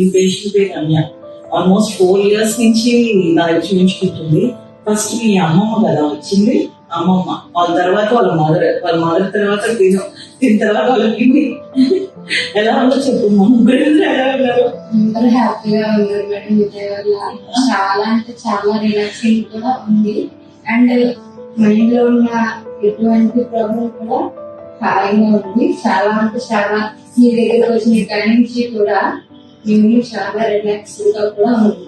దీని పేషెంట్ పేరు Ramya. Almost 4 years నుంచి నా దగ్గర చూపించుకుంటుంది. ఫస్ట్ మీ అమ్మమ్మ కదా వచ్చింది, అమ్మమ్మ, వాళ్ళ తర్వాత వాళ్ళ మదర్ తర్వాత దీని తర్వాత వాళ్ళకి ఎలా ఉందో చెప్పు. మా ముగ్గురు ఎలా ఉన్నారు? అందరూ హ్యాపీగా ఉన్నారు మేడం. విజయ్ వల్ల చాలా అంటే చాలా రిలాక్సింగ్ కూడా ఉంది. అండ్ మైండ్ లో ఉన్న ఎటువంటి ప్రాబ్లం కూడా హాయిగా ఉంది. చాలా అంటే చాలా మీ దగ్గరకు వచ్చిన టైం నుంచి కూడా మేము చాలా రిలాక్స్ గా కూడా ఉంది.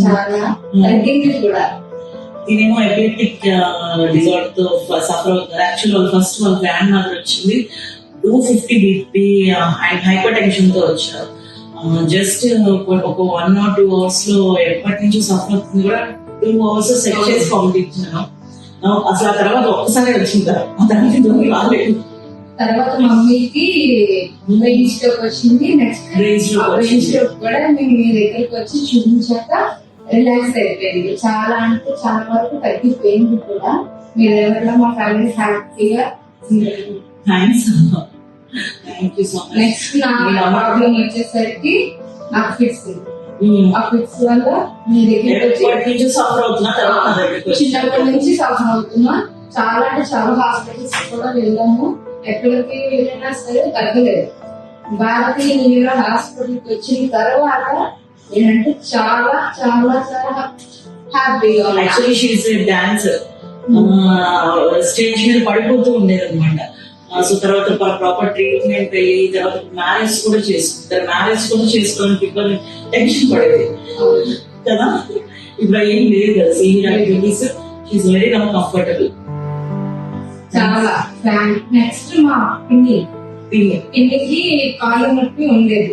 చాలా తగ్గింది కూడా. దీనేమో ఎపిలెప్టిక్ డిజార్డర్ తో సఫర్ అవుతారు. యాక్చువల్ వాళ్ళు ఫస్ట్ వాళ్ళ గ్రాండ్ మదర్ వచ్చింది 250 BP అండ్ హైపర్ టెన్షన్ తో వచ్చారు. జస్ట్ ఒక 1 or 2 hours లో ఎప్పటి నుంచి సఫర్ అవుతుంది కూడా 2 hours సెట్ చేసి పంపించాను. అసలు ఆ తర్వాత ఒక్కసారి వచ్చింది రాలేదు. తర్వాత మమ్మీకి బ్రెయిన్ స్ట్రోక్ వచ్చింది. నెక్స్ట్ బ్రెయిన్ స్ట్రోక్ కూడా మేము మీ దగ్గరికి వచ్చి చూపించాక రిలాక్స్ అయిపోయింది. చాలా అంటే చాలా వరకు తగ్గిపోయింది కూడా. మీరు ఎవరైనా మా ఫ్యామిలీ హ్యాపీగా నెక్స్ట్ నా ప్రాబ్లం వచ్చేసరికి నాకు ఫిట్స్. ఆ ఫిట్స్ వల్ల మీ దగ్గరికి వచ్చి చిన్నప్పటి నుంచి సఫర్ అవుతున్నా. చాలా అంటే చాలా హాస్పిటల్స్ కూడా వెళ్ళాము. ఎక్కడికి వెళ్ళినా సరే తగ్గలేదు. భారతీయ న్యూరో హాస్పిటల్కి వచ్చిన తర్వాత ఏంటంటే చాలా చాలా చాలా హ్యాపీగా. Actually she is a dancer. Stage మీద పడిపోతూ ఉండేది అనమాట. సో తర్వాత ప్రాపర్ ట్రీట్మెంట్ అయ్యి తర్వాత మ్యారేజ్ కూడా చేసుకుంటారు. మ్యారేజ్ కూడా చేసుకోవడానికి ఇబ్బంది, టెన్షన్ పడేది కదా. ఇప్పుడు ఏం లేదు కదా. Senior activities she's very now comfortable. చాలా నెక్స్ట్ మా పిన్నికి కాళ్ళు నొప్పి ఉండేది.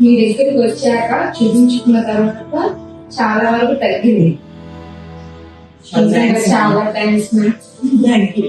మీ దగ్గరికి వచ్చాక చూపించుకున్న తర్వాత చాలా వరకు తగ్గింది. చాలా థ్యాంక్స్ మ్యామ్. Thank you.